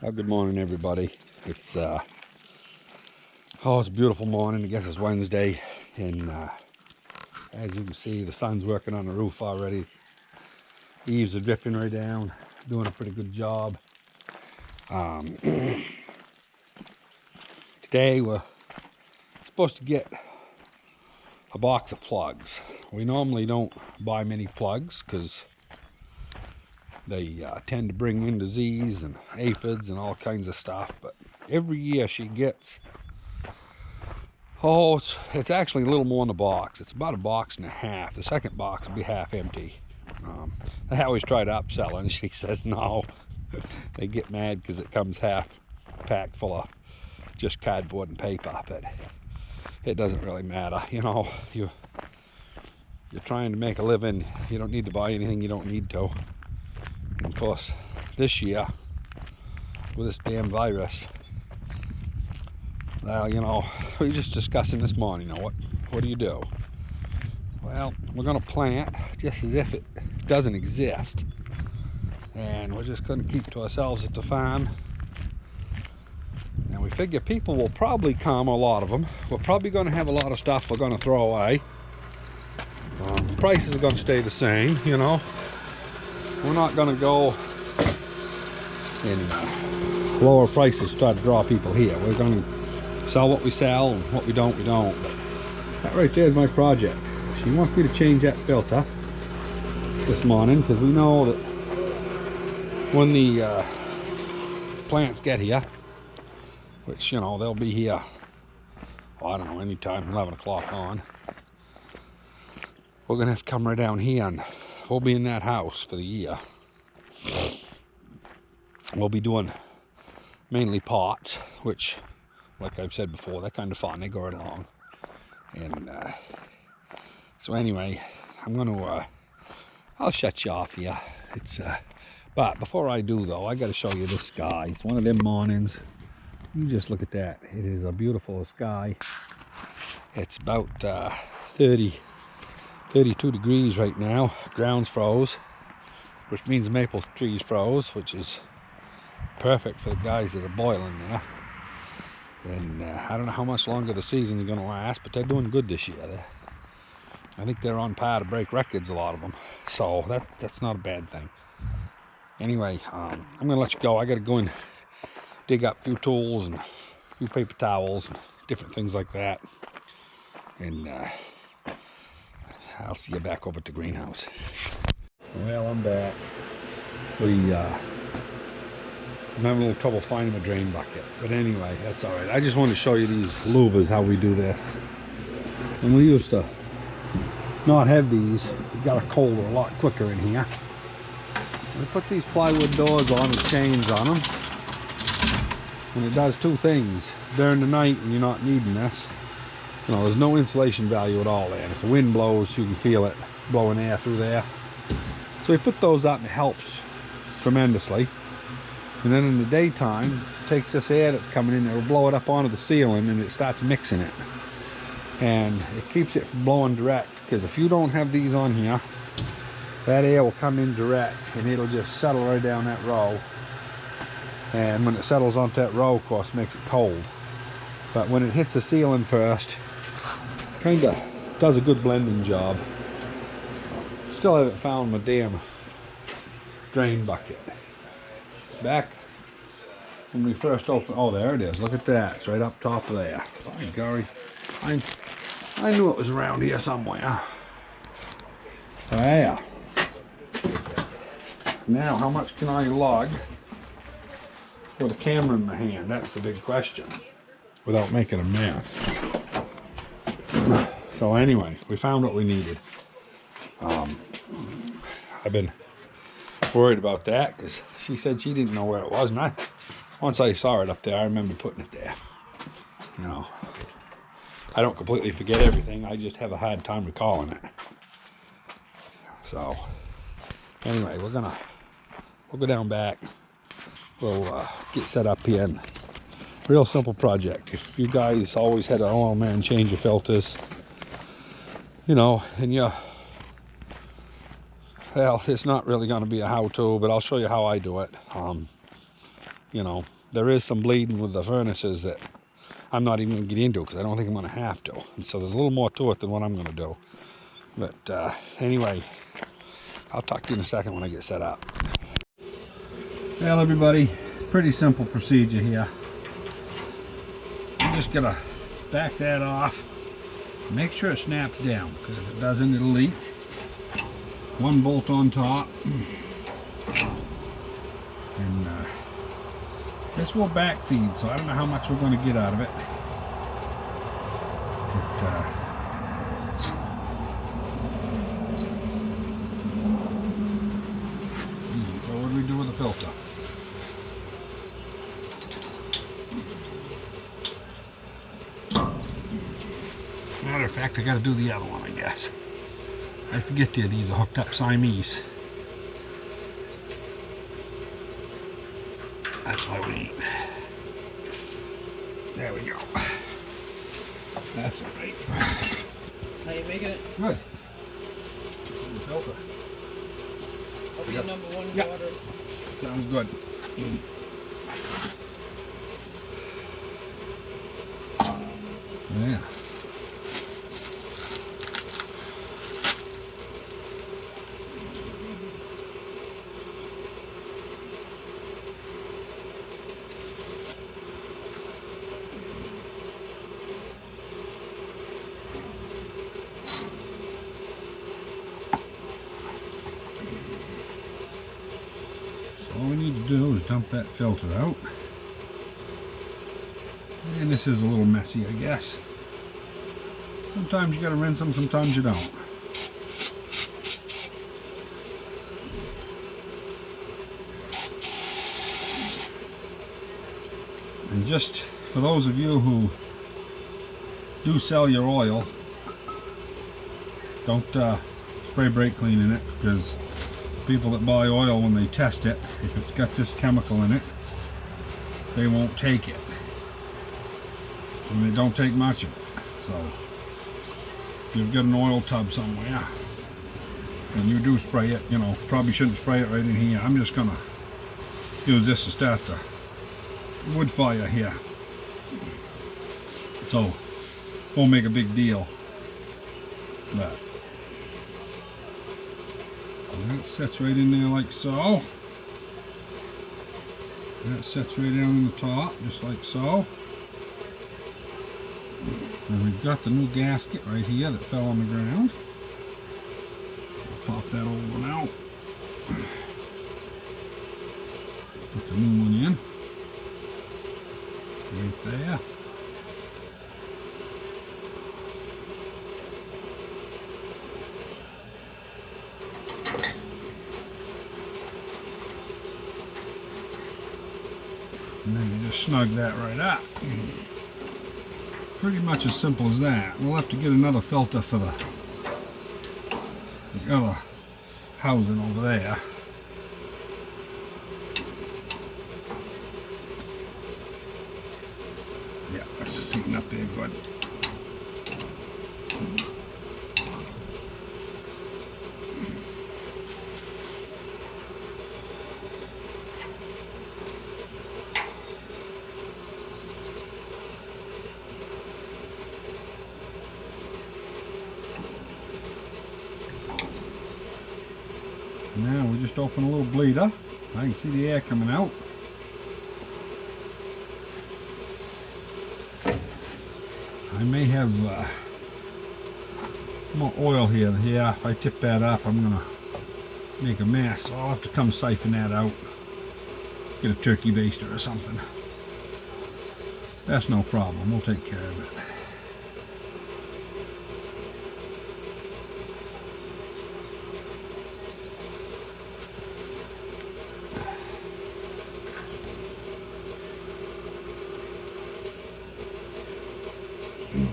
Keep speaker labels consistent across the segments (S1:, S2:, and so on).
S1: Well, good morning, everybody. It's it's a beautiful morning. I guess it's Wednesday, and as you can see, the sun's working on the roof already. Eaves are dripping right down, doing a pretty good job. Today we're supposed to get a box of plugs. We normally don't buy many plugs because they tend to bring in disease and aphids and all kinds of stuff. But every year she gets, it's actually a little more in the box. It's about a box and a half. The second box will be half empty. I always try to upsell her, and she says no. They get mad because it comes half packed full of just cardboard and paper, but it doesn't really matter. You know, you're trying to make a living. You don't need to buy anything you don't need to. And of course, this year, with this damn virus, well, you know, we were just discussing this morning, what do you do? Well, we're going to plant just as if it doesn't exist. And we're just going to keep to ourselves at the farm. And we figure people will probably come, a lot of them. We're probably going to have a lot of stuff we're going to throw away. Prices are going to stay the same, you know. We're not going to go in lower prices to try to draw people here. We're going to sell what we sell, and what we don't, we don't. But that right there is my project. She wants me to change that filter this morning because we know that when the plants get here, which, you know, they'll be here, I don't know, anytime 11 o'clock on, we're gonna have to come right down here, and we'll be in that house for the year. We'll be doing mainly pots, which, like I've said before, they're kind of fun. They go right along. And so anyway, I'm gonna I'll shut you off here. But before I do, though, I got to show you this sky. It's one of them mornings. You just look at that. It is a beautiful sky. It's about 32 degrees right now. Ground's froze, which means the maple trees froze, which is perfect for the guys that are boiling there. And I don't know how much longer the season's going to last, but they're doing good this year. I think they're on par to break records, a lot of them. So that's not a bad thing. Anyway, I'm going to let you go. I got to go and dig up a few tools and a few paper towels and different things like that. And I'll see you back over at the greenhouse. Well, I'm back. I'm having a little trouble finding a drain bucket. But anyway, that's all right. I just wanted to show you these louvers, how we do this. And we used to not have these. It got colder a lot quicker in here. We put these plywood doors on with chains on them, and it does two things. During the night when you're not needing this, you know, there's no insulation value at all there, and if the wind blows, you can feel it blowing air through there. So we put those up, and it helps tremendously. And then in the daytime, it takes this air that's coming in there, will blow it up onto the ceiling, and it starts mixing it, and it keeps it from blowing direct. Because if you don't have these on here, that air will come in direct, and it'll just settle right down that row. And when it settles onto that row, of course, it makes it cold. But when it hits the ceiling first, it kind of does a good blending job. Still haven't found my damn drain bucket. Back when we first opened, oh, there it is. Look at that. It's right up top of there. By golly, I knew it was around here somewhere. Yeah. Now, how much can I lug with a camera in my hand? That's the big question, without making a mess. So anyway, we found what we needed. I've been worried about that because she said she didn't know where it was, and once I saw it up there, I remember putting it there. You know, I don't completely forget everything. I just have a hard time recalling it. So anyway, we'll go down back. We'll get set up here. And real simple project. If you guys always had an oil man change your filters, you know, and well, it's not really going to be a how-to, but I'll show you how I do it. you know, there is some bleeding with the furnaces that I'm not even going to get into because I don't think I'm going to have to. And so there's a little more to it than what I'm going to do. But anyway, I'll talk to you in a second when I get set up. Well, everybody, pretty simple procedure here. I'm just going to back that off. Make sure it snaps down, because if it doesn't, it'll leak. One bolt on top. And this will back feed, so I don't know how much we're going to get out of it. But, so what do we do with the filter? Matter of fact, I got to do the other one, I guess. I forget these are hooked up Siamese. That's why we need. There we go. That's all right.
S2: How you making it?
S1: Good. Filter.
S2: I'll be number one
S1: Yep.
S2: water.
S1: Sounds good. Yeah. All we need to do is dump that filter out. And this is a little messy, I guess. Sometimes you gotta rinse them, sometimes you don't. And just for those of you who do sell your oil, don't spray brake clean in it, because people that buy oil, when they test it, if it's got this chemical in it, they won't take it. And they don't take much of it. So if you've got an oil tub somewhere and you do spray it, you know, probably shouldn't spray it right in here. I'm just gonna use this to start the wood fire here. So won't make a big deal. But that sets right in there like so. That sets right down in the top, just like so. And we've got the new gasket right here that fell on the ground. Pop that old one out. Put the new one in. Right there. And then you just snug that right up. Pretty much as simple as that. We'll have to get another filter for the other housing over there. Yeah, that's sitting up there good. Now we just open a little bleeder. I can see the air coming out. I may have more oil here. Yeah, if I tip that up, I'm gonna make a mess. So I'll have to come siphon that out. Get a turkey baster or something. That's no problem. We'll take care of it.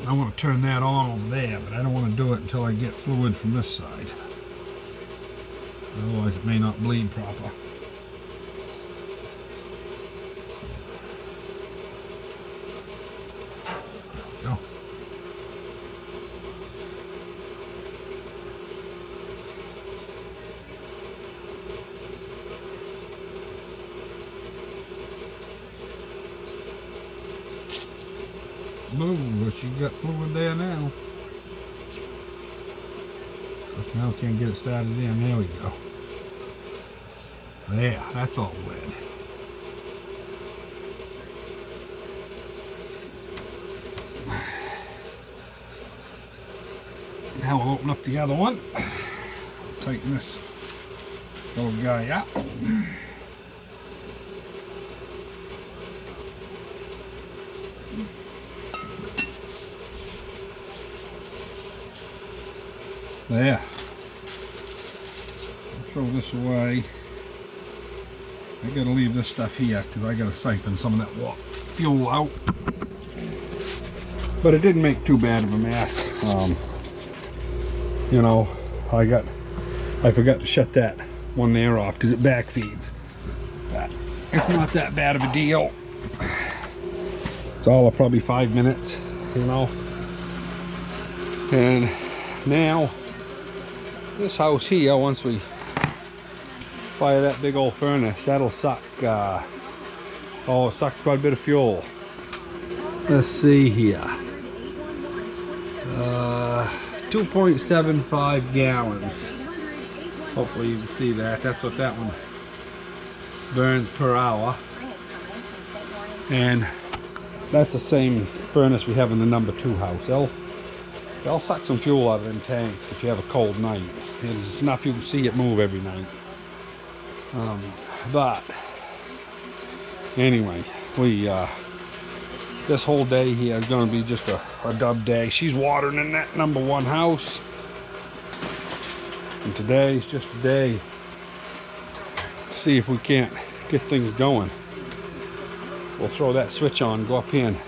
S1: I want to turn that on over there, but I don't want to do it until I get fluid from this side. Otherwise it may not bleed proper. Go. Blue, but you got fluid there now. But now can't get it started in. There we go. There, that's all wet. Now we'll open up the other one. Tighten this little guy up. There. I'll throw this away. I gotta leave this stuff here because I gotta siphon some of that fuel out. But it didn't make too bad of a mess. You know, I forgot to shut that one there off because it back feeds. But it's not that bad of a deal. It's all of probably 5 minutes, you know. And now this house here, once we fire that big old furnace, that'll suck it sucked quite a bit of fuel. Let's see here. 2.75 gallons. Hopefully you can see that. That's what that one burns per hour. And that's the same furnace we have in the number 2 house. They'll suck some fuel out of them tanks if you have a cold night. It's enough you can see it move every night. But anyway, this whole day here is going to be just a dub day. She's watering in that number 1 house. And today's just a day to see if we can't get things going. We'll throw that switch on, go up here and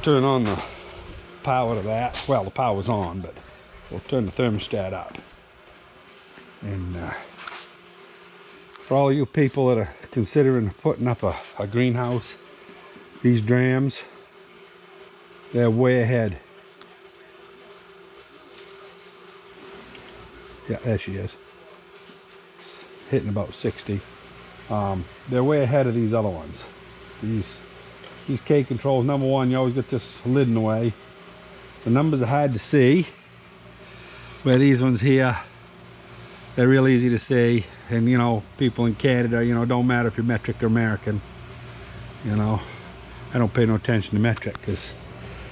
S1: turn on the power to that. Well, the power's on, but we'll turn the thermostat up. And for all you people that are considering putting up a greenhouse, these drams, they're way ahead. Yeah, there she is. Hitting about 60. They're way ahead of these other ones. These K controls, number 1, you always get this lid in the way. The numbers are hard to see. Where these ones here, they're real easy to see. And you know, people in Canada, you know, don't matter if you're metric or American. You know, I don't pay no attention to metric because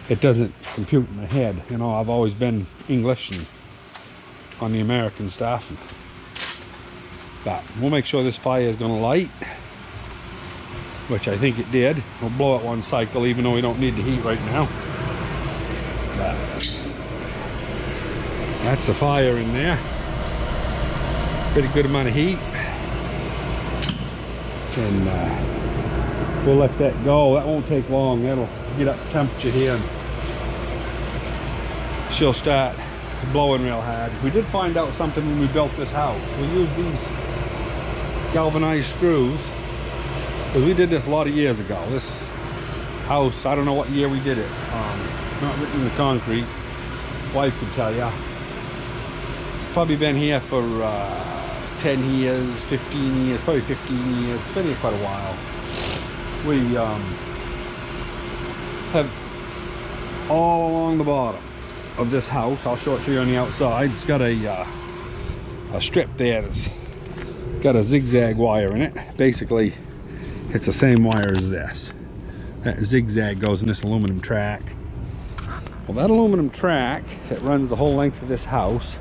S1: it doesn't compute in my head. You know, I've always been English and on the American stuff. But we'll make sure this fire is going to light, which I think it did. We'll blow it one cycle even though we don't need the heat right now. But that's the fire in there. Pretty good amount of heat. And we'll let that go. That won't take long. That'll get up temperature here and she'll start blowing real hard. We did find out something when we built this house. We used these galvanized screws because we did this a lot of years ago. This house, I don't know what year we did it. Not written in the concrete. Wife could tell ya. Probably been here for 10 years, 15 years, probably 15 years. It's been here quite a while. We have all along the bottom of this house, I'll show it to you on the outside. It's got a strip there that's got a zigzag wire in it. Basically, it's the same wire as this. That zigzag goes in this aluminum track. Well, that aluminum track that runs the whole length of this house,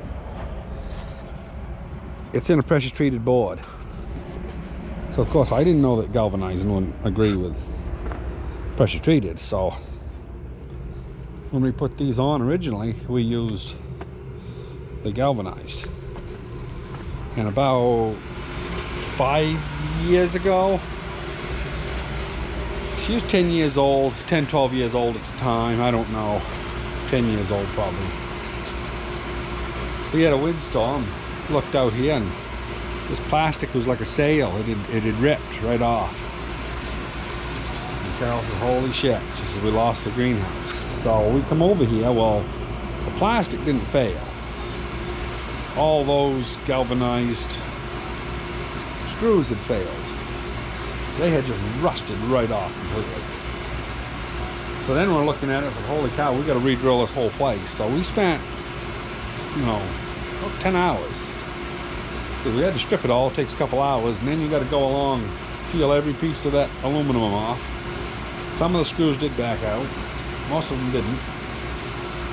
S1: it's in a pressure treated board. So of course I didn't know that galvanizing wouldn't agree with pressure treated. So when we put these on originally, we used the galvanized. And about 5 years ago, she was 10 years old, 10, 12 years old at the time, I don't know, 10 years old probably. We had a windstorm, looked out here, and this plastic was like a sail. It had ripped right off. And Carol says, holy shit, she says, we lost the greenhouse. So we come over here, well, the plastic didn't fail. All those galvanized screws had failed. They had just rusted right off completely. So then we're looking at it, like, holy cow, we got to re-drill this whole place. So we spent, you know, about 10 hours. Because we had to strip it all, it takes a couple hours, and then you got to go along, peel every piece of that aluminum off. Some of the screws did back out, most of them didn't.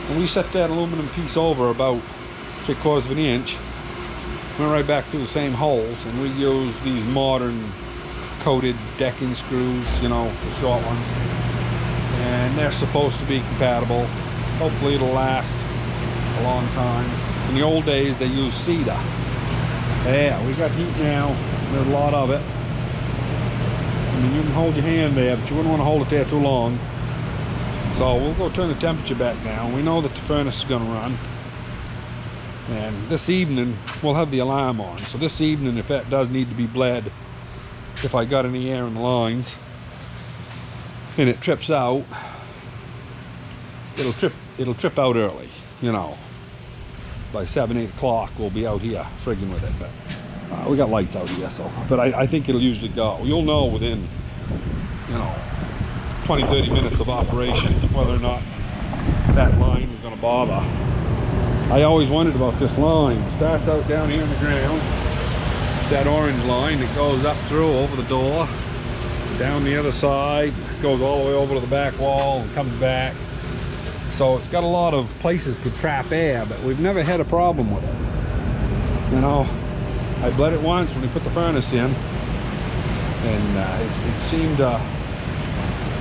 S1: And we set that aluminum piece over about 3/4 of an inch, went right back through the same holes, and we used these modern coated decking screws, you know, the short ones. And they're supposed to be compatible. Hopefully it'll last a long time. In the old days they used cedar. Yeah, we got heat now. There's a lot of it. I mean, you can hold your hand there, but you wouldn't want to hold it there too long. So we'll go turn the temperature back down. We know that the furnace is going to run. And this evening we'll have the alarm on. So this evening, if that does need to be bled, if I got any air in the lines and it trips out, it'll trip out early, you know. By 7-8 o'clock we'll be out here frigging with it. But we got lights out here, so but I think it'll usually go. You'll know within, you know, 20-30 minutes of operation whether or not that line is going to bother. I always wondered about this line. It starts out down here in the ground, that orange line that goes up through over the door, down the other side, goes all the way over to the back wall and comes back. So it's got a lot of places to trap air, but we've never had a problem with it. You know, I bled it once when we put the furnace in, and it seemed to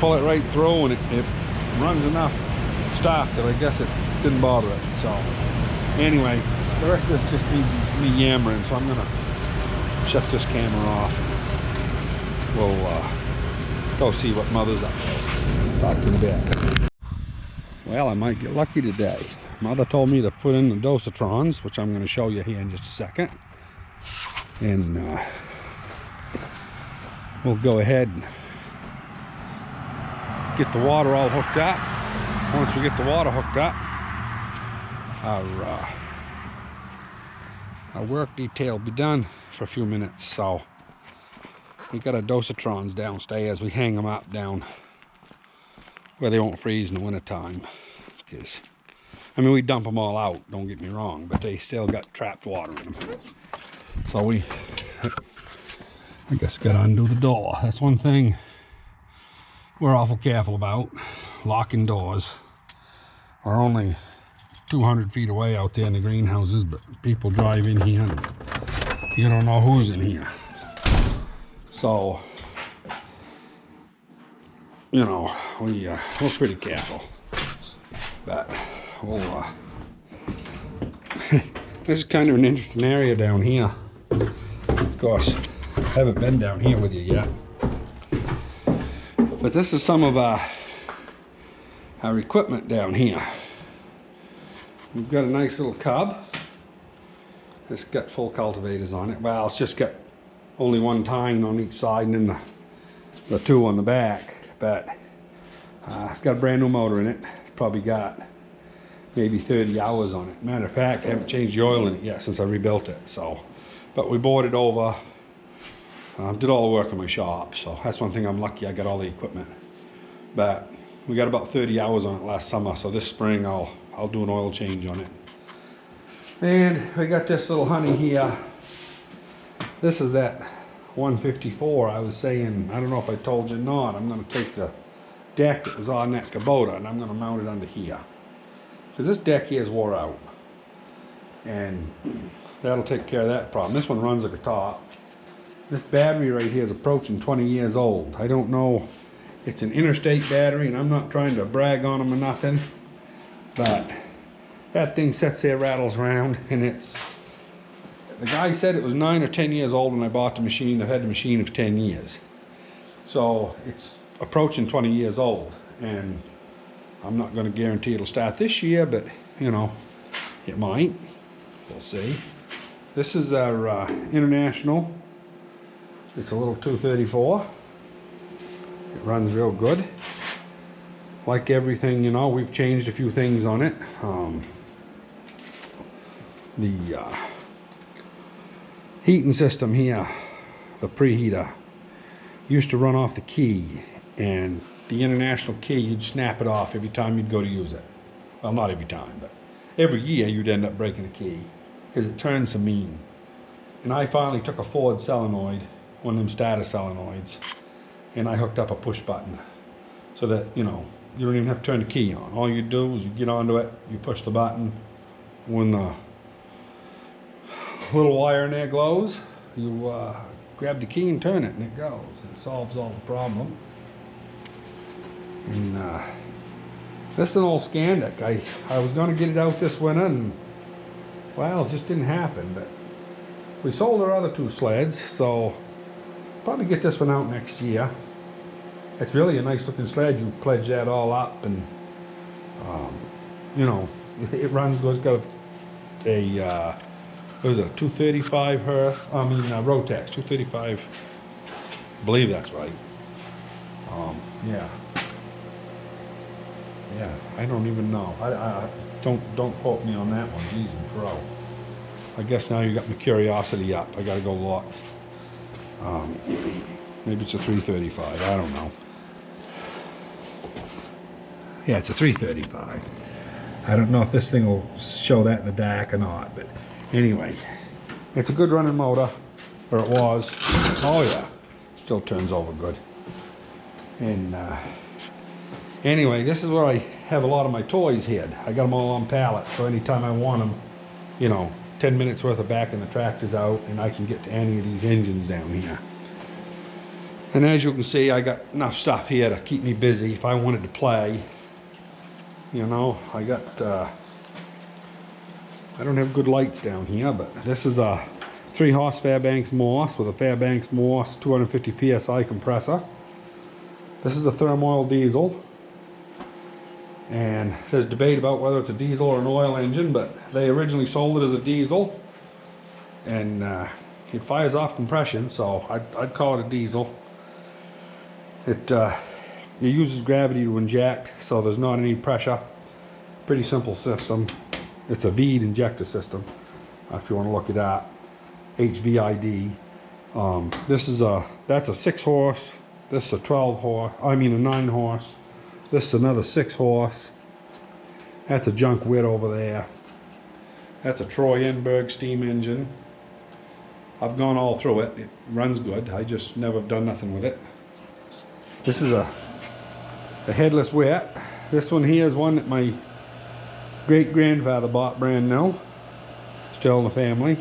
S1: pull it right through, and it runs enough stuff that I guess it didn't bother it. So anyway, the rest of this just needs me yammering, so I'm gonna shut this camera off. We'll go see what Mother's up to. Talk to the bed. Well, I might get lucky today. Mother told me to put in the Dosatrons, which I'm going to show you here in just a second. And we'll go ahead and get the water all hooked up. Once we get the water hooked up, our work detail will be done for a few minutes. So we got our Dosatrons downstairs. We hang them up down where they won't freeze in the wintertime. Because, I mean, we dump them all out, don't get me wrong, but they still got trapped water in them. So we, I guess, got to undo the door. That's one thing we're awful careful about. Locking doors. We're only 200 feet away out there in the greenhouses, but people drive in here and you don't know who's in here. So, you know, we're pretty careful. But we'll, this is kind of an interesting area down here. Of course, I haven't been down here with you yet. But this is some of our equipment down here. We've got a nice little cub. It's got full cultivators on it. Well, it's just got only one tine on each side and then the two on the back. But it's got a brand new motor in it. It's probably got maybe 30 hours on it. Matter of fact, I haven't changed the oil in it yet since I rebuilt it. So, but we bought it over. Did all the work in my shop. So that's one thing I'm lucky. I got all the equipment. But we got about 30 hours on it last summer. So this spring I'll do an oil change on it. And we got this little honey here. This is that 154 I was saying. I don't know if I told you or not. I'm going to take the deck that was on that Kubota and I'm going to mount it under here. Because this deck here is wore out. And that'll take care of that problem. This one runs like a top. This battery right here is approaching 20 years old. I don't know. It's an interstate battery and I'm not trying to brag on them or nothing. But that thing sits there, rattles around, and it's, the guy said it was 9 or 10 years old when I bought the machine. I've had the machine for 10 years. So it's approaching 20 years old. And I'm not going to guarantee it'll start this year, but you know, it might. We'll see. This is our International. It's a little 234. It runs real good. Like everything, you know, we've changed a few things on it. The heating system here, the preheater, used to run off the key, And the international key, you'd snap it off every time you'd go to use it. Well, not every time, but every year you'd end up breaking a key because it turns so mean. And I finally took a Ford solenoid, one of them starter solenoids, and I hooked up a push button so that, you know, you don't even have to turn the key on. All you do is you get onto it, you push the button. When the little wire in there glows, you grab the key and turn it, and it goes. It solves all the problem. And this is an old Scandic. I was going to get it out this winter, and well, it just didn't happen. But we sold our other 2 sleds, so probably get this one out next year. It's really a nice looking sled. You pledge that all up, and you know, it runs good. It's got a what is it, a 235 Rotex 235. I believe that's right. Yeah. Yeah, I don't even know. I don't quote me on that one. Jeez and crow. I guess now you got my curiosity up. I gotta go look. Maybe it's a 335. I don't know. Yeah, it's a 335. I don't know if this thing will show that in the dark or not, but anyway, it's a good running motor, or it was. Oh yeah, still turns over good. And anyway, this is where I have a lot of my toys hid. I got them all on pallets, so anytime I want them, you know, 10 minutes worth of backing the tractors out, and I can get to any of these engines down here. And as you can see, I got enough stuff here to keep me busy if I wanted to play. You know, I got, I don't have good lights down here, but this is a 3-horse Fairbanks Morse with a Fairbanks Morse 250 PSI compressor. This is a thermal diesel. And there's debate about whether it's a diesel or an oil engine, but they originally sold it as a diesel. And it fires off compression, so I'd call it a diesel. It uses gravity to inject, so there's not any pressure. Pretty simple system. It's a VEED injector system, if you want to look it up. HVID. That's a 6-horse. This is a 12-horse. I mean a 9-horse. This is another 6-horse. That's a junk wit over there. That's a Troy Enberg steam engine. I've gone all through it. It runs good. I just never have done nothing with it. This is a headless wit. This one here is one that my great-grandfather bought brand new. Still in the family.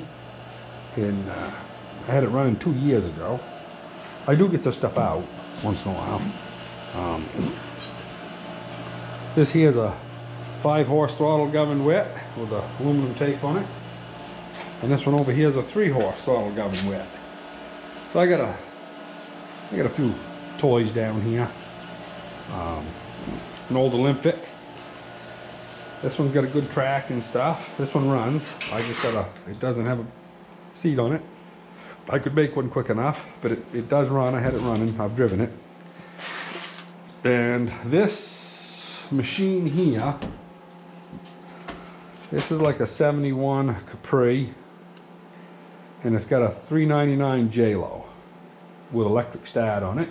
S1: And I had it running 2 years ago. I do get this stuff out once in a while. This here is a 5-horse throttle governed wit with a aluminum tape on it. And this one over here is a 3-horse throttle governed wit. So I got a few toys down here. An old Olympic. This one's got a good track and stuff. This one runs. I just it doesn't have a seat on it. I could make one quick enough, but it does run. I had it running. I've driven it. And this machine here, this is like a 71 Capri, and it's got a 399 J-Lo with electric start on it.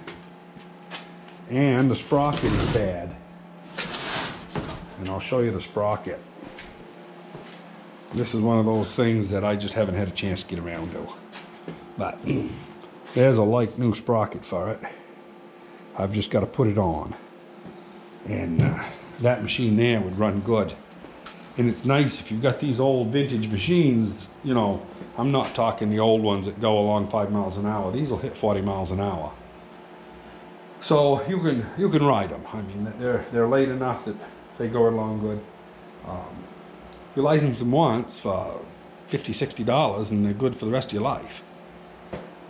S1: And the sprocket is bad. And I'll show you the sprocket. This is one of those things that I just haven't had a chance to get around to. But there's a like new sprocket for it. I've just got to put it on. And that machine there would run good. And it's nice if you've got these old vintage machines, you know, I'm not talking the old ones that go along 5 miles an hour. These will hit 40 miles an hour. So you can ride them. I mean, they're late enough that they go along good. You license them once for $50, $60, and they're good for the rest of your life.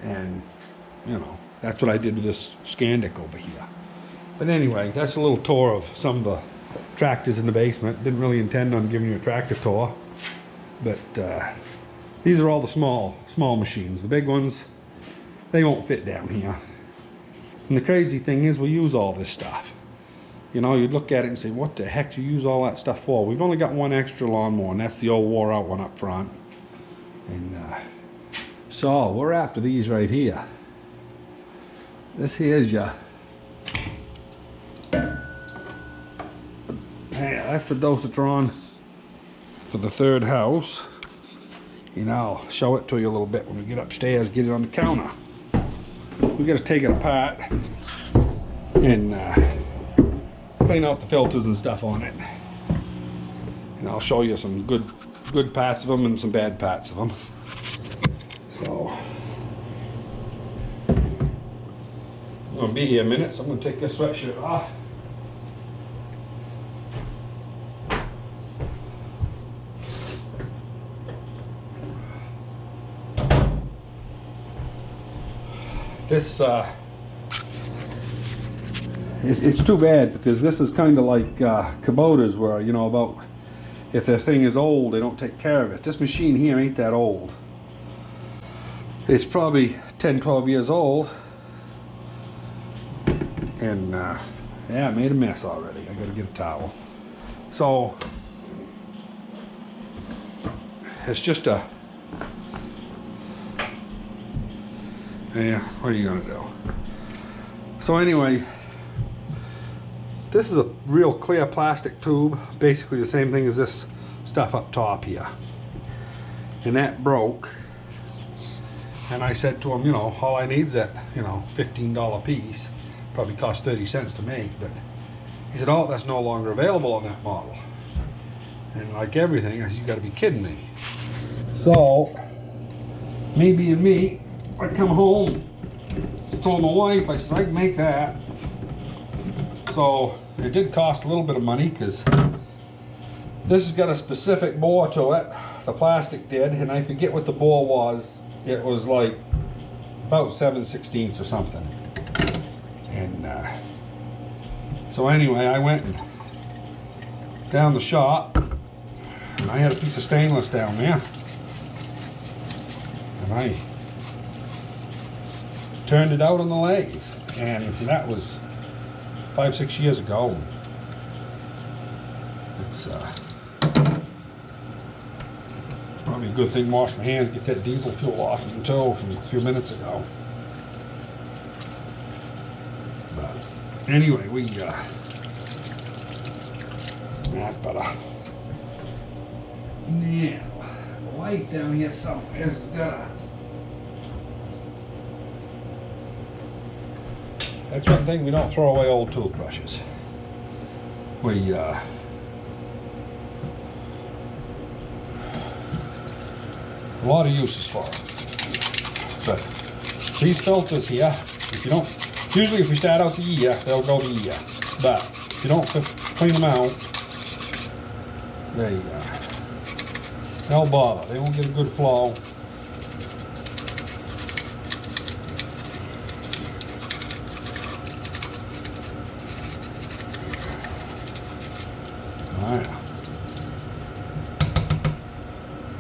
S1: And you know, that's what I did with this Scandic over here. But anyway, that's a little tour of some of the tractors in the basement. Didn't really intend on giving you a tractor tour, but these are all the small machines. The big ones, they won't fit down here. And the crazy thing is, we use all this stuff. You know, you look at it and say, what the heck do you use all that stuff for? We've only got one extra lawnmower, and that's the old wore out one up front. And so we're after these right here. This here's your that's the dosatron for the third house. And I'll show it to you a little bit when we get upstairs, get it on the counter. We got to take it apart and clean out the filters and stuff on it. And I'll show you some good parts of them and some bad parts of them. So I'm gonna be here a minute, so I'm gonna take this sweatshirt off. This it's too bad, because this is kind of like Kubotas, where, you know, about if their thing is old, they don't take care of it. This machine here ain't that old. It's probably 10-12 years old, and yeah, I made a mess already. I gotta get a towel. So it's just a, yeah, what are you gonna do? So anyway, this is a real clear plastic tube, basically the same thing as this stuff up top here. And that broke. And I said to him, you know, all I need's that, you know, $15 piece. Probably cost 30 cents to make, but he said, oh, that's no longer available on that model. And like everything, I said, you gotta be kidding me. So, me being me, I come home, told my wife, I said, I can make that. So it did cost a little bit of money, because this has got a specific bore to it, the plastic did, and I forget what the bore was. It was like about 7/16 or something. And so anyway, I went down the shop, and I had a piece of stainless down there, and I turned it out on the lathe, and that was 5-6 years ago. It's probably a good thing, wash my hands, get that diesel fuel off the toe from a few minutes ago. But anyway, that's better. Now, the light down here somewhere has got a, that's one thing, we don't throw away old toothbrushes. We a lot of uses for them. But these filters here, if you don't, usually if we start out the year, they'll go the year. But if you don't clean them out, they'll bother. They won't get a good flow. Alright.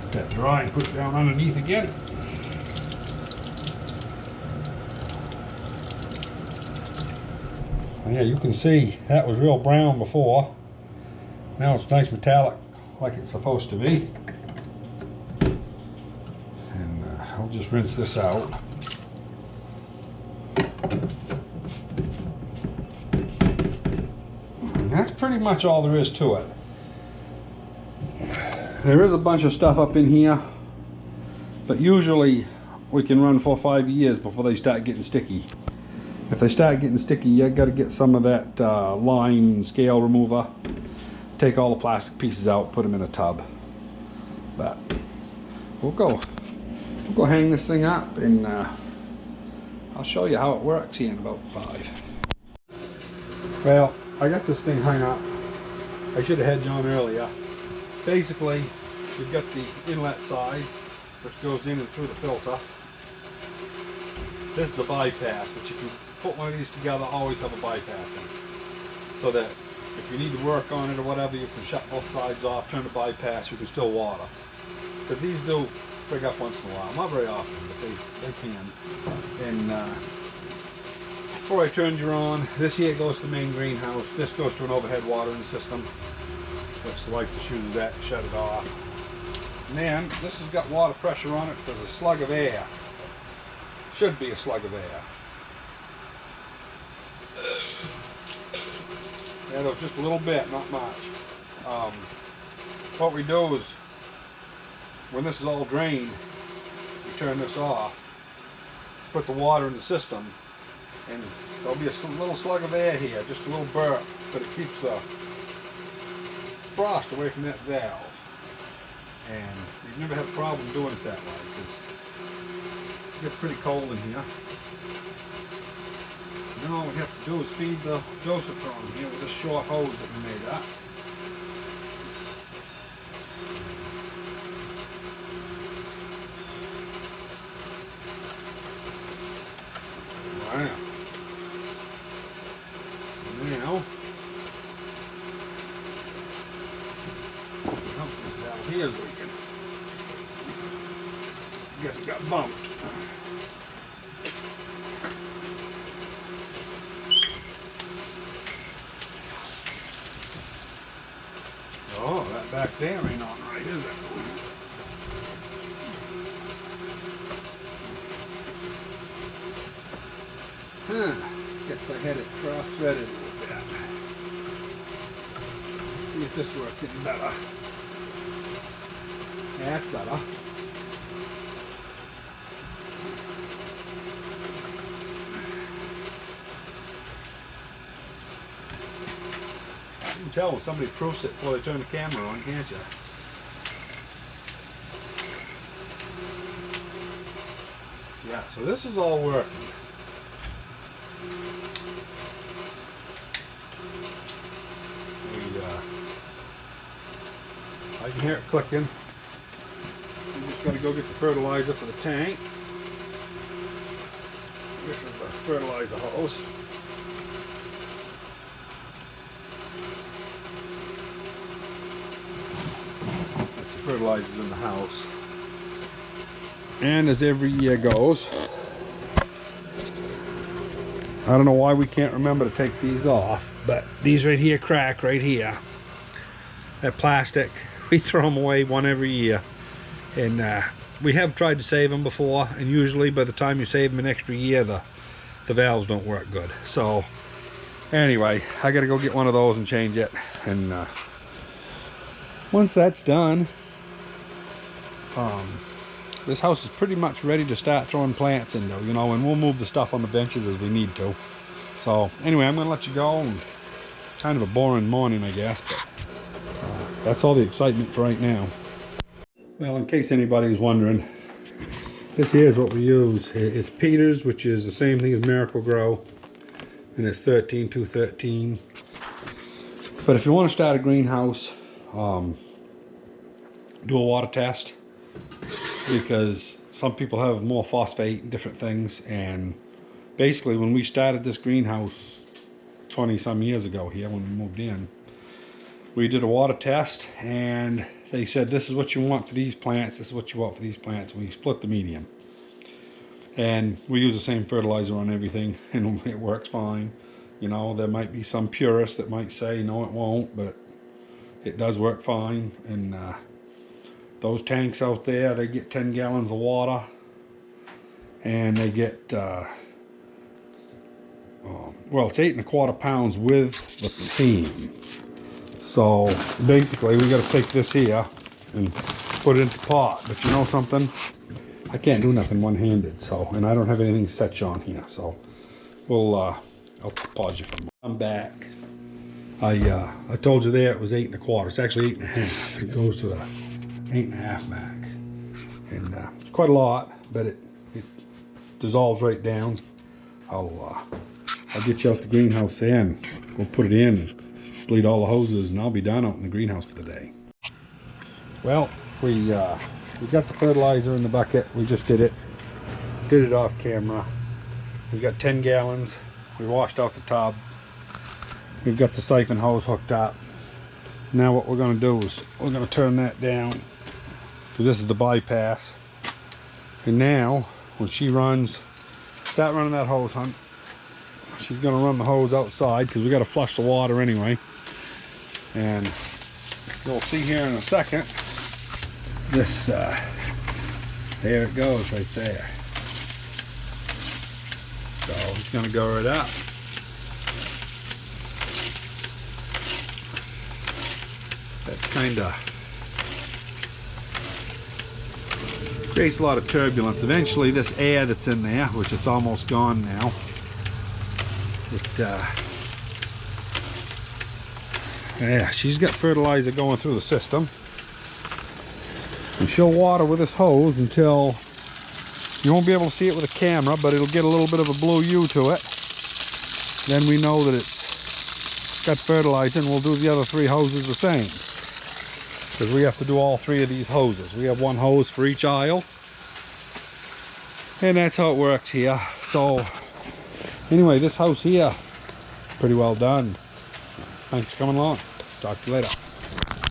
S1: Let that dry and put it down underneath again. Yeah, you can see that was real brown before. Now it's nice metallic like it's supposed to be. And I'll just rinse this out. And that's pretty much all there is to it. There is a bunch of stuff up in here, but usually we can run 4 or 5 years before they start getting sticky. If they start getting sticky, you got to get some of that line scale remover, take all the plastic pieces out, put them in a tub. But we'll go hang this thing up, and I'll show you how it works here in about 5. Well, I got this thing hung up. I should have had you on earlier. Basically, you've got the inlet side, which goes in and through the filter. This is a bypass, which if you put one of these together, always have a bypass in it. So that if you need to work on it or whatever, you can shut both sides off, turn the bypass, you can still water. Because these do pick up once in a while. Not very often, but they can. And before I turned you on, this here goes to the main greenhouse. This goes to an overhead watering system, which the wife just uses that to shut it off. And then this has got water pressure on it. There's a slug of air. Should be a slug of air. Yeah, just a little bit, not much. what we do is, when this is all drained, we turn this off, put the water in the system, and there'll be a little slug of air here, just a little burp, but it keeps the frost away from that valve. And we've never had a problem doing it that way, because it gets pretty cold in here. Then all we have to do is feed the dosatron here with this short hose that we made up. Wow. Now, this valve here is leaking. I guess it got bumped. Oh, that back there ain't on right, is it? Guess I had it cross-threaded a little bit. Let's see if this works any better. Yeah, that's better. You can tell when somebody proofs it before they turn the camera on, can't you? Yeah, so this is all working. I can hear it clicking. I'm just going to go get the fertilizer for the tank. This is the fertilizer hose. The fertilizer's in the house. And as every year goes, I don't know why we can't remember to take these off, but these right here crack right here. That plastic, we throw them away one every year. And we have tried to save them before, and usually by the time you save them an extra year, the valves don't work good. So anyway, I gotta go get one of those and change it. And once that's done, this house is pretty much ready to start throwing plants in though, you know, and we'll move the stuff on the benches as we need to. So anyway, I'm gonna let you go. And kind of a boring morning, I guess, but that's all the excitement for right now. Well, in case anybody's wondering, this here is what we use. It's Peters, which is the same thing as Miracle-Gro, and it's 13-213. But if you want to start a greenhouse, do a water test, because some people have more phosphate and different things. And basically, when we started this greenhouse 20 some years ago here, when we moved in, we did a water test, and they said, this is what you want for these plants, this is what you want for these plants. We split the medium, and we use the same fertilizer on everything, and it works fine. You know, there might be some purists that might say no, it won't, but it does work fine. And those tanks out there, they get 10 gallons of water, and they get well, it's 8 1/4 pounds with the team. So basically, we got to take this here and put it into the pot. But you know something? I can't do nothing one-handed. So, and I don't have anything set on here. So we'll I'll pause you for a moment. I'm back. I told you there it was 8 1/4. It's actually 8 1/2. It goes to the 8 1/2 back, and it's quite a lot, but it dissolves right down. I'll get you out the greenhouse there and we'll put it in. Bleed all the hoses, and I'll be done out in the greenhouse for the day. Well, we got the fertilizer in the bucket. We just did it off camera. We got 10 gallons. We washed out the tub. We've got the siphon hose hooked up. Now what we're going to do is we're going to turn that down, because this is the bypass. And now when she runs, start running that hose, hun. She's going to run the hose outside, because we got to flush the water anyway. And you'll see here in a second, this, there it goes right there. So it's going to go right up. That's kind of creates a lot of turbulence. Eventually this air that's in there, which is almost gone now, yeah, she's got fertilizer going through the system. And she'll water with this hose until you won't be able to see it with a camera, but it'll get a little bit of a blue hue to it. Then we know that it's got fertilizer, and we'll do the other 3 hoses the same. Because we have to do all 3 of these hoses. We have 1 hose for each aisle. And that's how it works here. So, anyway, this house here, pretty well done. Thanks for coming along. Talk to you later.